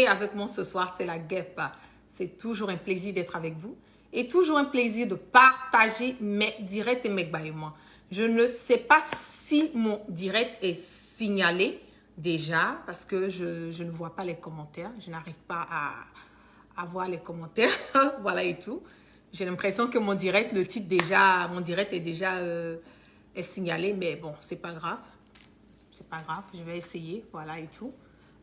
Et avec moi ce soir, c'est la guêpe. C'est toujours un plaisir d'être avec vous et toujours un plaisir de partager mes directs et mes bâillements. Je ne sais pas si mon direct est signalé déjà parce que je ne vois pas les commentaires. Je n'arrive pas à voir les commentaires. Voilà et tout. J'ai l'impression que mon direct, le titre déjà, mon direct est déjà est signalé, mais bon, c'est pas grave. C'est pas grave, je vais essayer, voilà et tout,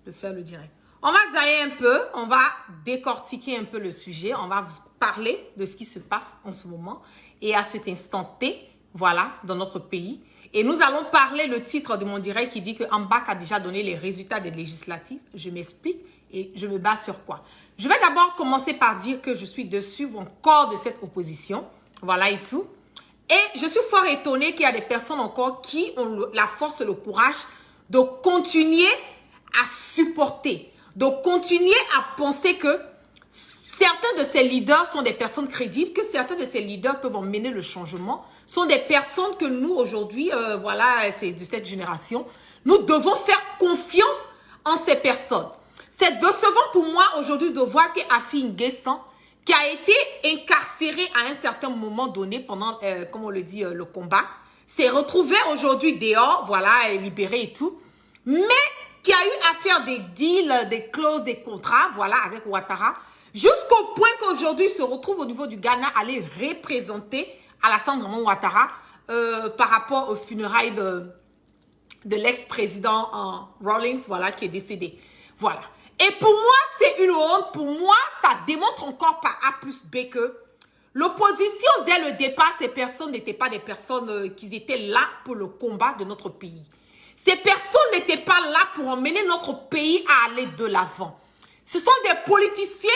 de faire le direct. On va zailler un peu, on va décortiquer un peu le sujet, on va parler de ce qui se passe en ce moment et à cet instant T, voilà, dans notre pays. Et nous allons parler, le titre de mon direct qui dit que Ambak a déjà donné les résultats des législatives. Je m'explique et je me base sur quoi. Je vais d'abord commencer par dire que je suis dessus encore de cette opposition, voilà et tout. Et je suis fort étonnée qu'il y a des personnes encore qui ont la force et le courage de continuer à supporter, de continuer à penser que certains de ces leaders sont des personnes crédibles, que certains de ces leaders peuvent emmener le changement, sont des personnes que nous aujourd'hui, voilà, c'est de cette génération, nous devons faire confiance en ces personnes. C'est décevant pour moi aujourd'hui de voir qu'Afi N'Guessan, qui a été incarcéré à un certain moment donné pendant, comme on le dit, le combat, s'est retrouvé aujourd'hui dehors, voilà, libéré et tout, mais qui a eu à faire des deals, des clauses, des contrats, voilà, avec Ouattara, jusqu'au point qu'aujourd'hui il se retrouve au niveau du Ghana à aller représenter Alassane Draman Ouattara par rapport aux funérailles de l'ex-président Rawlings, voilà, qui est décédé. Voilà. Et pour moi, c'est une honte. Pour moi, ça démontre encore par A plus B que l'opposition, dès le départ, ces personnes n'étaient pas des personnes qui étaient là pour le combat de notre pays. Ces personnes n'étaient pas là pour emmener notre pays à aller de l'avant. Ce sont des politiciens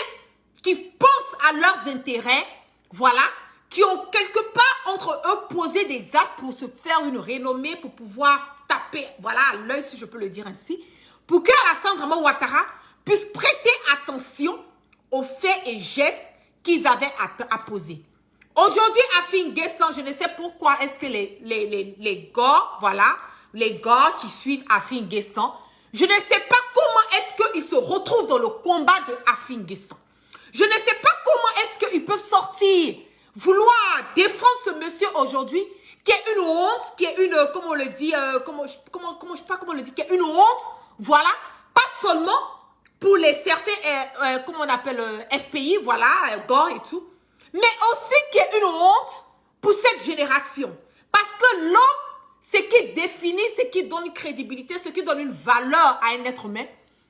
qui pensent à leurs intérêts, voilà, qui ont quelque part entre eux posé des actes pour se faire une renommée, pour pouvoir taper, voilà, à l'œil, si je peux le dire ainsi, pour que Alassane Draman Ouattara puisse prêter attention aux faits et gestes qu'ils avaient à poser. Aujourd'hui, Afi N'Guessan, je ne sais pourquoi est-ce que les gars, voilà, les gars qui suivent Afi N'Guessan, je ne sais pas comment est-ce qu'ils se retrouvent dans le combat de Afi N'Guessan. Je ne sais pas comment est-ce qu'ils peuvent sortir, vouloir défendre ce monsieur aujourd'hui, qui est une honte, qui est une, comment on le dit, comment on le dit, qui est une honte, voilà, pas seulement pour les certains, comment on appelle, FPI, voilà, Gore et tout, mais aussi qui est une honte pour cette génération. Parce que l'homme, ce qui définit, ce qui donne une crédibilité, ce qui donne une valeur à un être humain,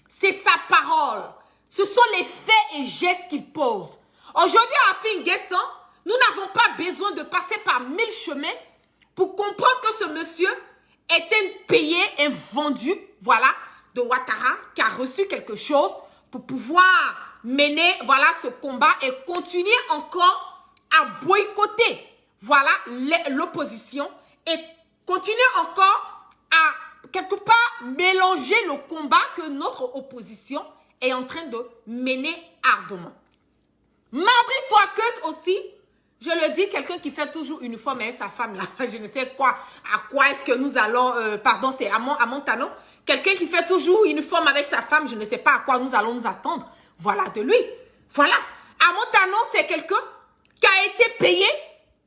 c'est sa parole. Ce sont les faits et gestes qu'il pose. Aujourd'hui, à Afi N'Guessan, nous n'avons pas besoin de passer par 1000 chemins pour comprendre que ce monsieur est un payé, un vendu, voilà, de Ouattara, qui a reçu quelque chose pour pouvoir mener, voilà, ce combat et continuer encore à boycotter, voilà, l'opposition et continuer encore à, quelque part, mélanger le combat que notre opposition est en train de mener ardemment. Mabri Toakeuse aussi, je le dis, quelqu'un qui fait toujours uniforme avec sa femme, là, je ne sais quoi, à quoi est-ce que nous allons, pardon, c'est à Montano, quelqu'un qui fait toujours uniforme avec sa femme, je ne sais pas à quoi nous allons nous attendre, voilà, de lui. Voilà, à Montano, c'est quelqu'un qui a été payé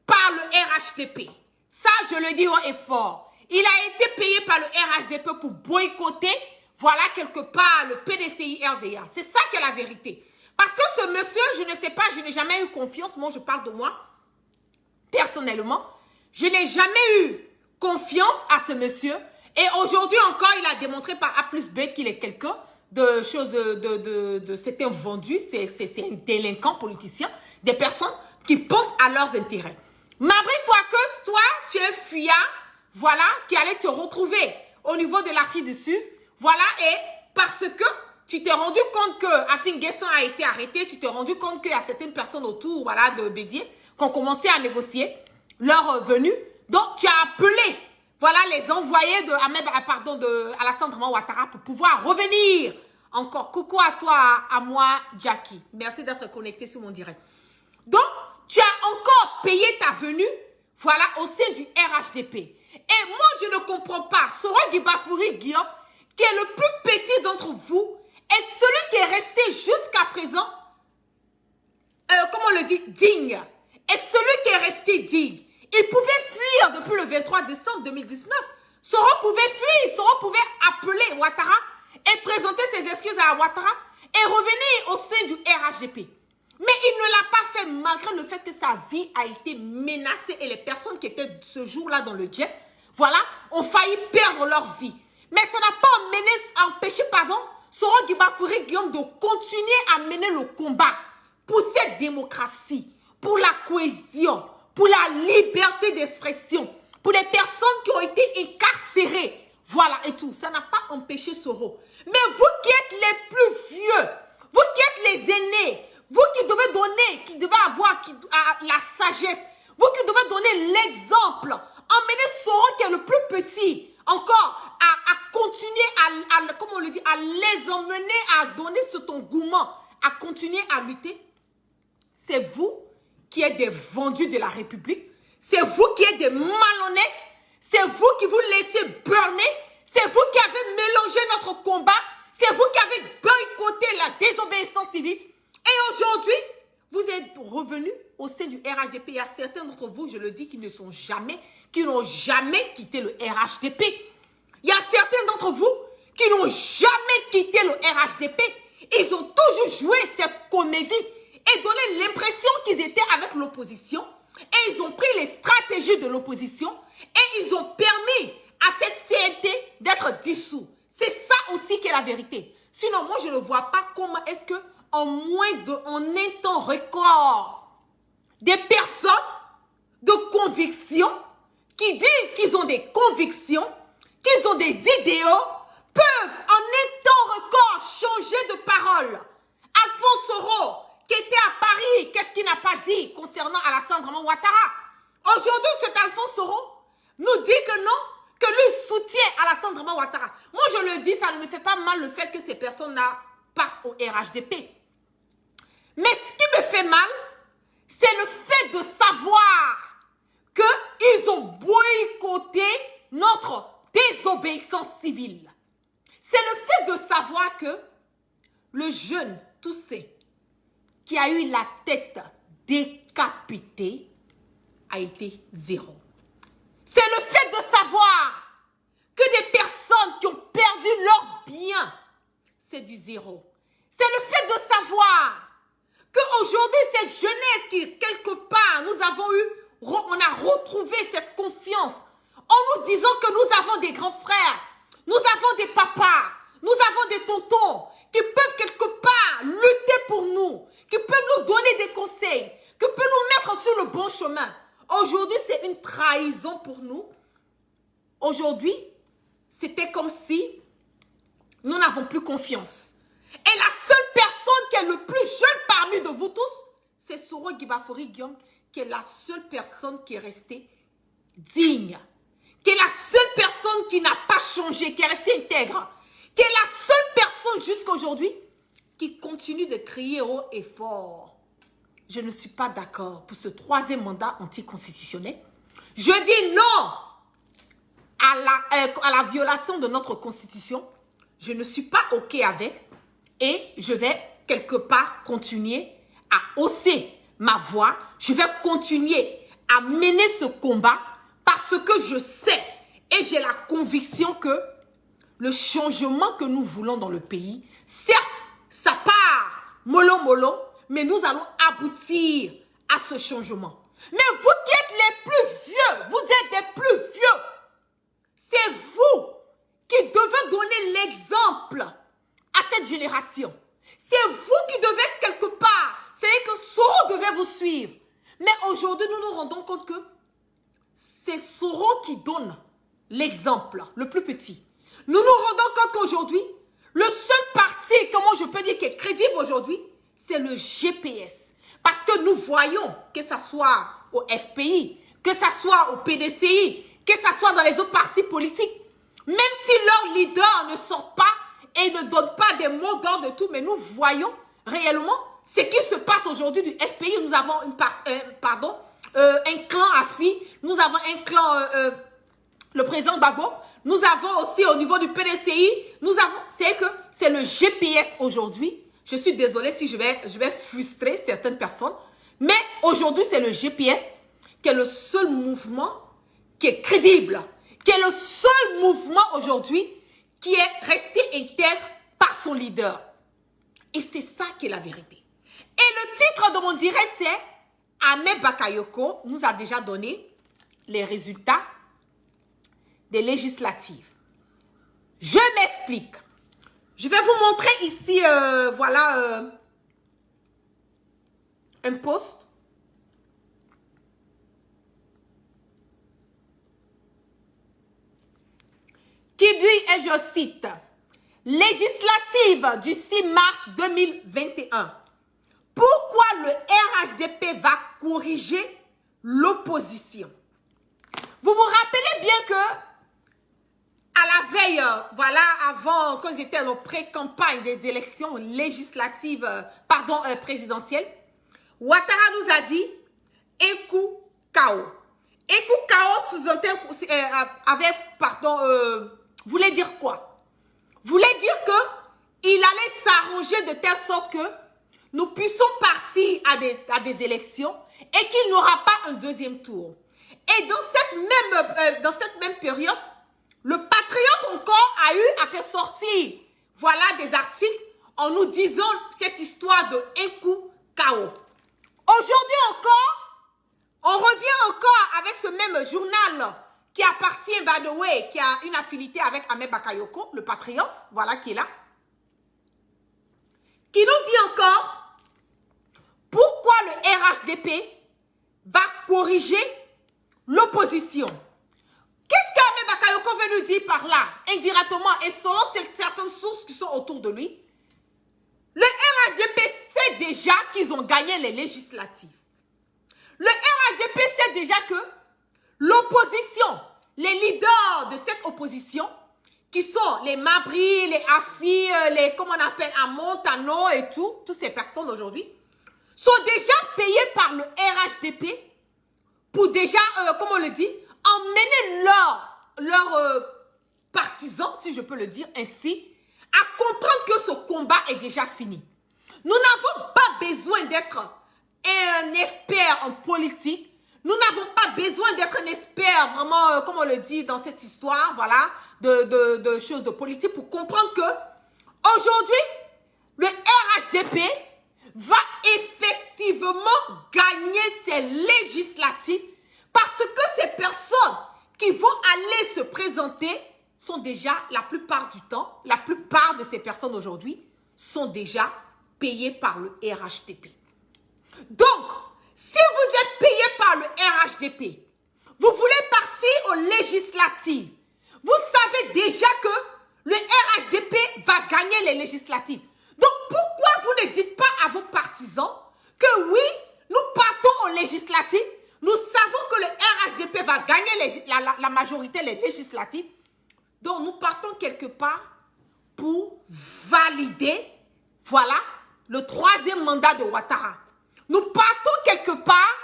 par le RHDP. Ça, je le dis haut et fort. Il a été payé par le RHDP pour boycotter, voilà, quelque part, le PDCI-RDA. C'est ça qui est la vérité. Parce que ce monsieur, je ne sais pas, je n'ai jamais eu confiance. Moi, je parle de moi. Personnellement, je n'ai jamais eu confiance à ce monsieur. Et aujourd'hui encore, il a démontré par A plus B qu'il est quelqu'un de choses c'est un vendu, c'est un délinquant politicien, des personnes qui pensent à leurs intérêts. Mabri Toakeuse, toi, tu es fuyard, voilà, qui allait te retrouver au niveau de l'Afrique du Sud, voilà, et parce que tu t'es rendu compte que Afi N'Guessan a été arrêté, tu t'es rendu compte qu'il y a certaines personnes autour, voilà, de Bédié, qui ont commencé à négocier leur venue. Donc, tu as appelé, voilà, les envoyés de Alassane Draman Ouattara pour pouvoir revenir. Encore, coucou à toi, à moi, Jackie. Merci d'être connecté sur mon direct. Donc, tu as encore payé ta venue, voilà, au sein du RHDP. Et moi, je ne comprends pas. Sora Guibafouri Guillaume, qui est le plus petit d'entre vous, Et celui qui est resté jusqu'à présent, comment on le dit, digne. Et celui qui est resté digne, il pouvait fuir depuis le 23 décembre 2019. Soro pouvait fuir, Soro pouvait appeler Ouattara et présenter ses excuses à Ouattara et revenir au sein du RHDP. Mais il ne l'a pas fait malgré le fait que sa vie a été menacée et les personnes qui étaient ce jour-là dans le jet, voilà, ont failli perdre leur vie. Mais ça n'a pas empêché, Soro Guibafouri Guillaume de continuer à mener le combat pour cette démocratie, pour la cohésion, pour la liberté d'expression, pour les personnes qui ont été incarcérées, voilà et tout. Ça n'a pas empêché Soro. Mais vous qui êtes les plus vieux, vous qui êtes les aînés, vous qui devez donner, qui devez avoir la sagesse, vous qui devez donner l'exemple, emmenez Soro qui est le plus petit, encore, à continuer comment on le dit, à les emmener, à donner cet engouement, à continuer à lutter. C'est vous qui êtes des vendus de la République, c'est vous qui êtes des malhonnêtes, c'est vous qui vous laissez burner, c'est vous qui avez mélangé notre combat, c'est vous qui avez boycotté la désobéissance civile. Et aujourd'hui, vous êtes revenus au sein du RHDP. Il y a certains d'entre vous, je le dis, qui n'ont jamais quitté le RHDP. Il y a certains d'entre vous qui n'ont jamais quitté le RHDP. Ils ont toujours joué cette comédie et donné l'impression qu'ils étaient avec l'opposition. Et ils ont pris les stratégies de l'opposition et ils ont permis à cette CNT d'être dissous. C'est ça aussi qui est la vérité. Sinon, moi, je ne vois pas comment est-ce que en un temps record, des personnes de conviction qui disent qu'ils ont des convictions, qu'ils ont des idéaux, peuvent en un temps record changer de parole. Alphonse Soro, qui était à Paris, qu'est-ce qu'il n'a pas dit concernant Alassane Draman Ouattara? Aujourd'hui, cet Alphonse Soro nous dit que non, que lui soutient Alassane Draman Ouattara. Moi, je le dis, ça ne me fait pas mal le fait que ces personnes-là partent au RHDP. Mais ce qui me fait mal, c'est le fait de savoir qu'ils ont boycotté notre désobéissance civile. C'est le fait de savoir que le jeune Toussé, qui a eu la tête décapitée, a été zéro. C'est le fait de savoir que des personnes qui ont perdu leurs biens, c'est du zéro. C'est le fait de savoir qu'aujourd'hui, cette jeunesse qui, quelque part, on a retrouvé cette confiance en nous disant que nous avons des grands frères, nous avons des papas, nous avons des tontons qui peuvent quelque part lutter pour nous, qui peuvent nous donner des conseils, qui peuvent nous mettre sur le bon chemin. Aujourd'hui, c'est une trahison pour nous. Aujourd'hui, c'était comme si nous n'avons plus confiance. Et la seule personne qui est le plus jeune parmi de vous tous, c'est Soro Guibafouri Guillaume, qui est la seule personne qui est restée digne, qui est la seule personne qui n'a pas changé, qui est restée intègre, qui est la seule personne jusqu'à aujourd'hui qui continue de crier haut et fort. Je ne suis pas d'accord pour ce troisième mandat anticonstitutionnel. Je dis non à la violation de notre constitution. Je ne suis pas OK avec. Et je vais quelque part continuer à hausser ma voix. Je vais continuer à mener ce combat parce que je sais et j'ai la conviction que le changement que nous voulons dans le pays, certes, ça part mollo mollo, mais nous allons aboutir à ce changement. Mais vous qui êtes les plus vieux, vous êtes des plus vieux. C'est vous qui devez donner l'exemple à cette génération. C'est vous qui devez quelque part, c'est que Soro devait vous suivre. Mais aujourd'hui, nous nous rendons compte que c'est Soro qui donne l'exemple, le plus petit. Nous nous rendons compte qu'aujourd'hui, le seul parti, comment je peux dire, qui est crédible aujourd'hui, c'est le GPS. Parce que nous voyons, que ce soit au FPI, que ce soit au PDCI, que ce soit dans les autres partis politiques, même si leurs leaders ne sortent pas et ne donnent pas des mots d'ordre de tout, mais nous voyons réellement ce qui se passe aujourd'hui du FPI. Nous avons un clan AFI, nous avons un clan, le président Gbagbo, nous avons aussi au niveau du PDCI, c'est que c'est le GPS aujourd'hui. Je suis désolée si je vais frustrer certaines personnes. Mais aujourd'hui, c'est le GPS qui est le seul mouvement qui est crédible. Qui est le seul mouvement aujourd'hui qui est resté intègre par son leader. Et c'est ça qui est la vérité. Et le titre de mon direct, c'est Ahmed Bakayoko nous a déjà donné les résultats des législatives. Je m'explique. Je vais vous montrer ici, voilà, un post. Qui dit, et je cite, législative du 6 mars 2021. Pourquoi le RHDP va corriger l'opposition? Vous vous rappelez bien que à la veille, voilà, avant, quand ils étaient en pré-campagne des élections législatives, présidentielles, Ouattara nous a dit Ekou Kao. Ekou Kao voulait dire quoi? Voulait dire que il allait s'arranger de telle sorte que nous puissions partir à des élections et qu'il n'y aura pas un deuxième tour. Et dans cette même période, le patriote encore a eu à faire sortir, voilà, des articles en nous disant cette histoire de Ekou Kao. Aujourd'hui encore, on revient encore avec ce même journal qui appartient, by the way, qui a une affinité avec Ahmed Bakayoko, le patriote, voilà, qui est là, qui nous dit encore pourquoi le RHDP va corriger l'opposition. Qu'est-ce qu'Ahmed Bakayoko veut nous dire par là, indirectement, et selon certaines sources qui sont autour de lui? Le RHDP sait déjà qu'ils ont gagné les législatives. Le RHDP sait déjà que l'opposition, les leaders de cette opposition, qui sont les Mabri, les Afi, les, comment on appelle, Amon, Tano et toutes ces personnes aujourd'hui, sont déjà payés par le RHDP pour déjà, comment on le dit, emmener leurs partisans, si je peux le dire ainsi, à comprendre que ce combat est déjà fini. Nous n'avons pas besoin d'être un expert en politique. Nous n'avons pas besoin d'être un expert vraiment, comme on le dit dans cette histoire, voilà, de choses de politique pour comprendre que aujourd'hui, le RHDP va effectivement gagner ces législatives parce que ces personnes qui vont aller se présenter sont déjà, la plupart du temps, la plupart de ces personnes aujourd'hui sont déjà payées par le RHDP. Donc, si vous êtes payé par le RHDP, vous voulez partir aux législatives, vous savez déjà que le RHDP va gagner les législatives. Donc, pourquoi vous ne dites pas à vos partisans que oui, nous partons aux législatives, nous savons que le RHDP va gagner la majorité, les législatives, donc nous partons quelque part pour valider, voilà, le troisième mandat de Ouattara. Nous partons quelque part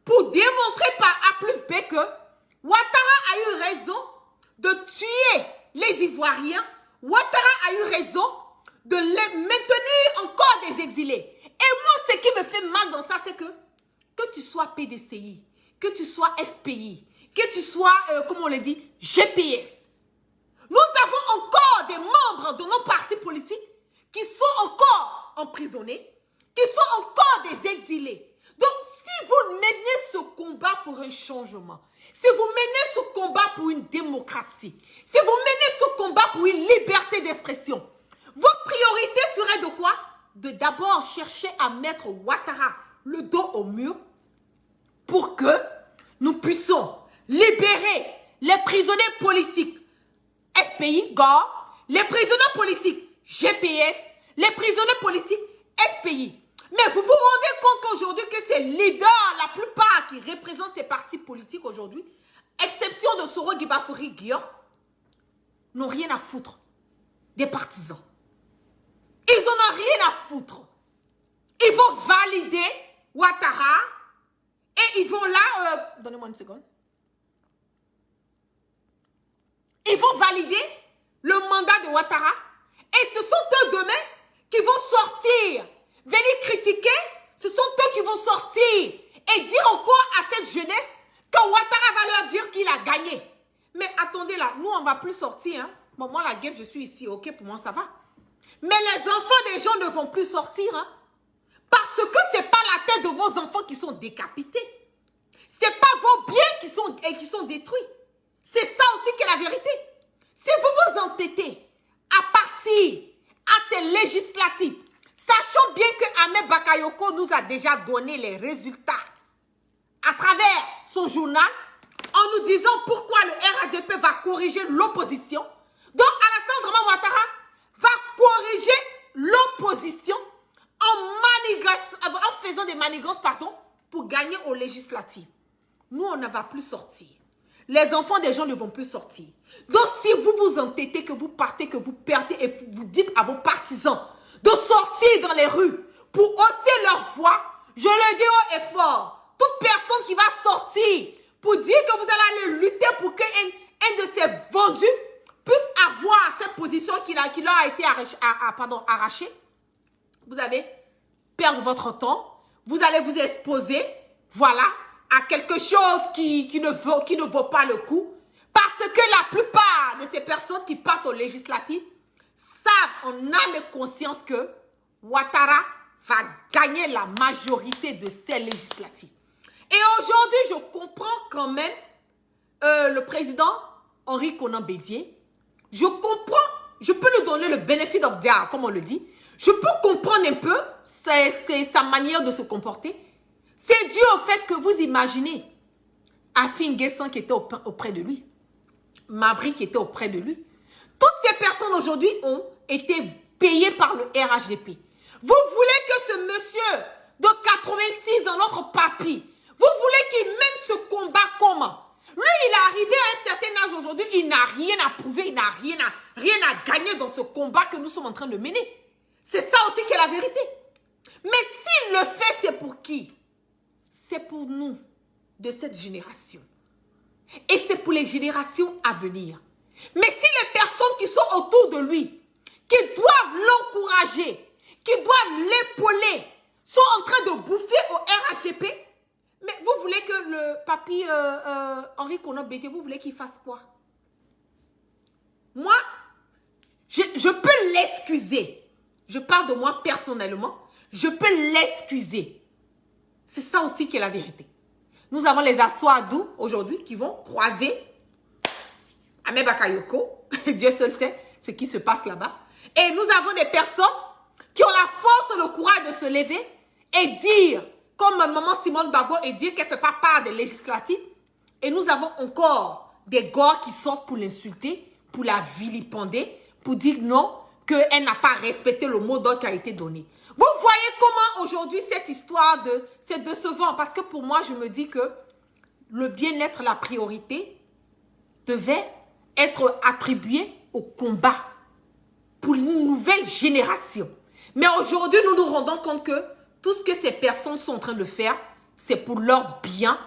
pour démontrer par A plus B que Ouattara a eu raison de tuer les Ivoiriens. Ouattara a eu raison de les maintenir encore des exilés. Et moi, ce qui me fait mal dans ça, c'est que tu sois PDCI, que tu sois FPI, que tu sois, comme on le dit, GPS. Nous avons encore des membres de nos partis politiques qui sont encore emprisonnés, qui sont encore des exilés. Donc, si vous menez ce combat pour un changement, si vous menez ce combat pour une démocratie, si vous menez ce combat pour une liberté d'expression, votre priorité serait de quoi? De d'abord chercher à mettre Ouattara le dos au mur pour que nous puissions libérer les prisonniers politiques FPI, GOR, les prisonniers politiques GPS, les prisonniers politiques FPI. Mais vous vous rendez compte qu'aujourd'hui, que ces leaders, la plupart qui représentent ces partis politiques aujourd'hui, exception de Soro Guibafori Guillaume, n'ont rien à foutre des partisans. Ils n'en ont rien à foutre. Ils vont valider Ouattara et ils vont là... donnez-moi une seconde. Ils vont valider le mandat de Ouattara Et ce sont eux demain qui vont sortir, venir critiquer. Ce sont eux qui vont sortir et dire encore à cette jeunesse que Ouattara va leur dire qu'il a gagné. Mais attendez là, nous on ne va plus sortir. Hein. Bon, moi la guêpe, je suis ici, ok, pour moi ça va. Mais les enfants des gens ne vont plus sortir. Hein, parce que ce n'est pas la tête de vos enfants qui sont décapités. Ce n'est pas vos biens qui sont détruits. C'est ça aussi qui est la vérité. Si vous vous entêtez à partir à ces législatives, sachant bien que Ahmed Bakayoko nous a déjà donné les résultats à travers son journal, en nous disant pourquoi le RHDP va corriger l'opposition. Donc Alassane Draman Ouattara va corriger l'opposition en faisant des manigances, pour gagner aux législatives. Nous, on ne va plus sortir. Les enfants des gens ne vont plus sortir. Donc, si vous vous entêtez, que vous partez, que vous perdez et vous dites à vos partisans de sortir dans les rues pour hausser leur voix, je le dis haut et fort, toute personne qui va sortir pour dire que vous allez aller lutter pour qu'un de ces vendus puisse avoir cette position qui leur a été arrachée, vous allez perdre votre temps, vous allez vous exposer, voilà, à quelque chose qui ne vaut pas le coup. Parce que la plupart de ces personnes qui partent aux législatives savent en âme et conscience que Ouattara va gagner la majorité de ces législatives. Et aujourd'hui, je comprends quand même le président Henri Konan Bédié. Je comprends, je peux lui donner le benefit of the doubt, comme on le dit. Je peux comprendre un peu sa manière de se comporter. C'est dû au fait que vous imaginez Afin Guessan qui était auprès de lui, Mabri qui était auprès de lui. Toutes ces personnes aujourd'hui ont été payées par le RHDP. Vous voulez que ce monsieur de 86 dans notre papy, vous voulez qu'il mène ce combat comment? Lui, il est arrivé à un certain âge aujourd'hui, il n'a rien à prouver, il n'a rien à gagner dans ce combat que nous sommes en train de mener. C'est ça aussi qui est la vérité. Mais s'il le fait, c'est pour qui? C'est pour nous, de cette génération. Et c'est pour les générations à venir. Mais si les personnes qui sont autour de lui, qui doivent l'encourager, qui doivent l'épauler, sont en train de bouffer au RHDP, mais vous voulez que le papy Henri Konan Bédié, vous voulez qu'il fasse quoi? Moi, je peux l'excuser. Je parle de moi personnellement. Je peux l'excuser. C'est ça aussi qui est la vérité. Nous avons les Assoadou aujourd'hui qui vont croiser Ahmed Bakayoko. Dieu seul sait ce qui se passe là-bas. Et nous avons des personnes qui ont la force et le courage de se lever et dire, comme maman Simone Gbagbo, et dire qu'elle ne fait pas part des législatives. Et nous avons encore des gars qui sortent pour l'insulter, pour la vilipender, pour dire non, qu'elle n'a pas respecté le mot d'ordre qui a été donné. Vous voyez comment aujourd'hui cette histoire c'est décevant. Parce que pour moi, je me dis que le bien-être, la priorité, devait être attribué au combat pour une nouvelle génération. Mais aujourd'hui, nous nous rendons compte que tout ce que ces personnes sont en train de faire, c'est pour leur bien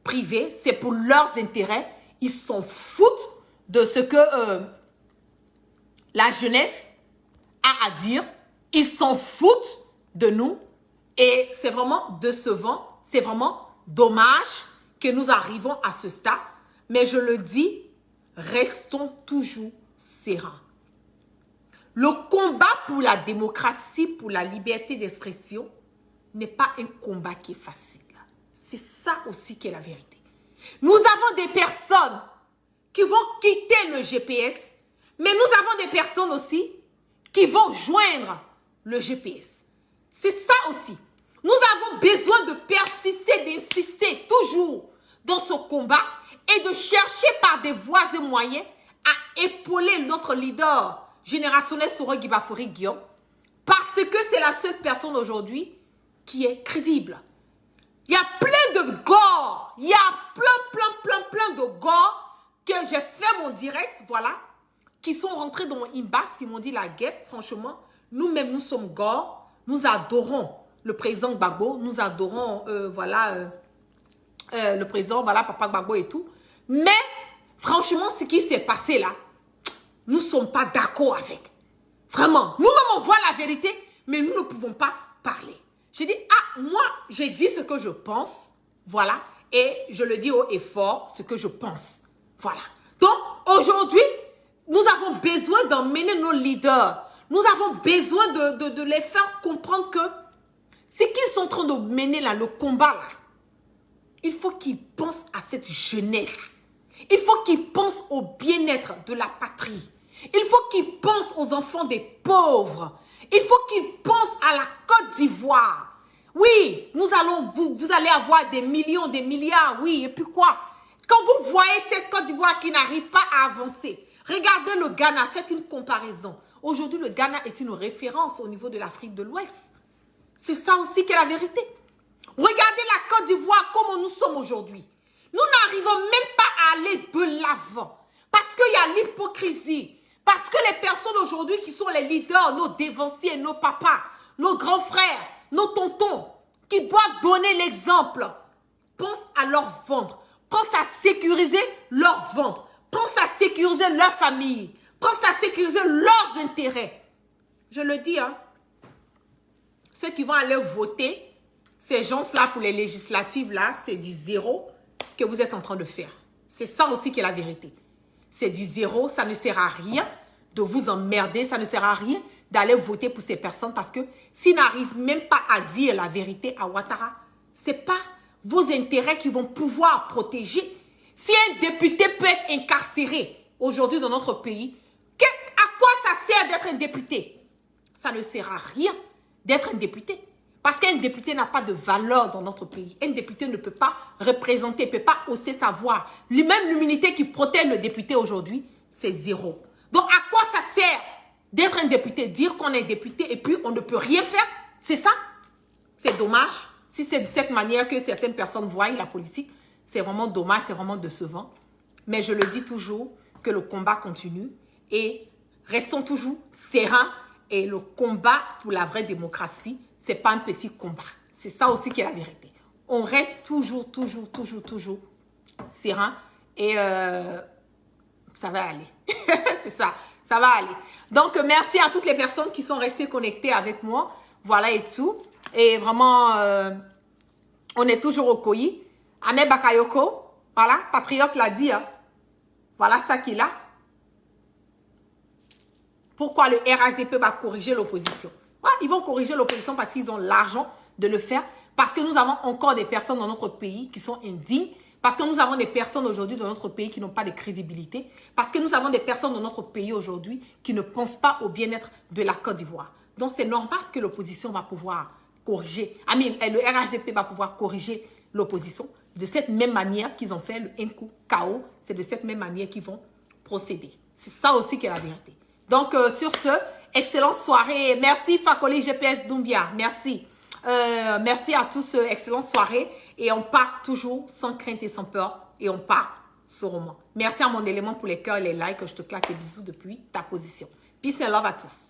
privé, c'est pour leurs intérêts. Ils s'en foutent de ce que la jeunesse a à dire. Ils s'en foutent de nous. Et c'est vraiment décevant. C'est vraiment dommage que nous arrivons à ce stade. Mais je le dis, restons toujours sereins. Le combat pour la démocratie, pour la liberté d'expression, n'est pas un combat qui est facile. C'est ça aussi qui est la vérité. Nous avons des personnes qui vont quitter le GPS, mais nous avons des personnes aussi qui vont joindre le GPS. C'est ça aussi. Nous avons besoin de persister, d'insister toujours dans ce combat et de chercher par des voies et moyens à épauler notre leader générationnel Soro Guibafori Guillaume, parce que c'est la seule personne aujourd'hui qui est crédible. Il y a plein de gars, il y a plein de gars que j'ai fait mon direct, voilà, qui sont rentrés dans mon inbox, qui m'ont dit la guêpe, franchement, nous-mêmes, nous sommes gars, nous adorons le président Gbagbo, nous adorons, le président, voilà, Papa Gbagbo et tout. Mais, franchement, ce qui s'est passé là, nous ne sommes pas d'accord avec. Vraiment, nous-mêmes, on voit la vérité, mais nous ne pouvons pas parler. Je dis, ah, moi, j'ai dit ce que je pense, voilà, et je le dis haut et fort, ce que je pense, voilà. Donc, aujourd'hui, nous avons besoin d'emmener nos leaders, nous avons besoin de les faire comprendre que ce qu'ils sont en train de mener là, le combat là, il faut qu'ils pensent à cette jeunesse. Il faut qu'ils pensent au bien-être de la patrie. Il faut qu'ils pensent aux enfants des pauvres. Il faut qu'ils pensent à la Côte d'Ivoire. Oui, vous allez avoir des millions, des milliards, oui, et puis quoi? Quand vous voyez cette Côte d'Ivoire qui n'arrive pas à avancer, regardez le Ghana, faites une comparaison. Aujourd'hui, le Ghana est une référence au niveau de l'Afrique de l'Ouest. C'est ça aussi qui est la vérité. Regardez la Côte d'Ivoire, comment nous sommes aujourd'hui. Nous n'arrivons même pas à aller de l'avant. Parce qu'il y a l'hypocrisie. Parce que les personnes aujourd'hui qui sont les leaders, nos dévanciers, nos papas, nos grands frères, nos tontons, qui doivent donner l'exemple, pensent à leur ventre, pensent à sécuriser leur ventre, pensent à sécuriser leur famille, pensent à sécuriser leurs intérêts. Je le dis, hein. Ceux qui vont aller voter, ces gens-là pour les législatives, là, c'est du zéro que vous êtes en train de faire. C'est ça aussi qui est la vérité. C'est du zéro, ça ne sert à rien de vous emmerder, ça ne sert à rien d'aller voter pour ces personnes parce que s'ils n'arrivent même pas à dire la vérité à Ouattara, ce n'est pas vos intérêts qui vont pouvoir protéger. Si un député peut être incarcéré aujourd'hui dans notre pays, à quoi ça sert d'être un député? Ça ne sert à rien d'être un député. Parce qu'un député n'a pas de valeur dans notre pays. Un député ne peut pas représenter, ne peut pas hausser sa voix. Lui-même, l'immunité qui protège le député aujourd'hui, c'est zéro. Donc, à quoi ça sert d'être un député? Dire qu'on est député et puis on ne peut rien faire? C'est ça? C'est dommage. Si c'est de cette manière que certaines personnes voient la politique, c'est vraiment dommage, c'est vraiment décevant. Mais je le dis toujours, que le combat continue et restons toujours sereins. Et le combat pour la vraie démocratie, ce n'est pas un petit combat. C'est ça aussi qui est la vérité. On reste toujours serein et ça va aller. C'est ça, ça va aller. Donc, merci à toutes les personnes qui sont restées connectées avec moi. Voilà et tout. Et vraiment, on est toujours au Koyi. Ahmed Bakayoko, voilà, patriote l'a dit. Hein. Voilà ça qu'il a. Pourquoi le RHDP va corriger l'opposition? Ouais, ils vont corriger l'opposition parce qu'ils ont l'argent de le faire. Parce que nous avons encore des personnes dans notre pays qui sont indignes. Parce que nous avons des personnes aujourd'hui dans notre pays qui n'ont pas de crédibilité. Parce que nous avons des personnes dans notre pays aujourd'hui qui ne pensent pas au bien-être de la Côte d'Ivoire. Donc c'est normal que l'opposition va pouvoir corriger. Le RHDP va pouvoir corriger l'opposition. De cette même manière qu'ils ont fait le Nkou KO. C'est de cette même manière qu'ils vont procéder. C'est ça aussi qui est la vérité. Donc, sur ce, excellente soirée. Merci Fakoli GPS Doumbia. Merci. Merci à tous. Excellente soirée. Et on part toujours sans crainte et sans peur. Et on part sûrement. Merci à mon élément pour les cœurs et les likes. Je te claque des bisous depuis ta position. Peace and love à tous.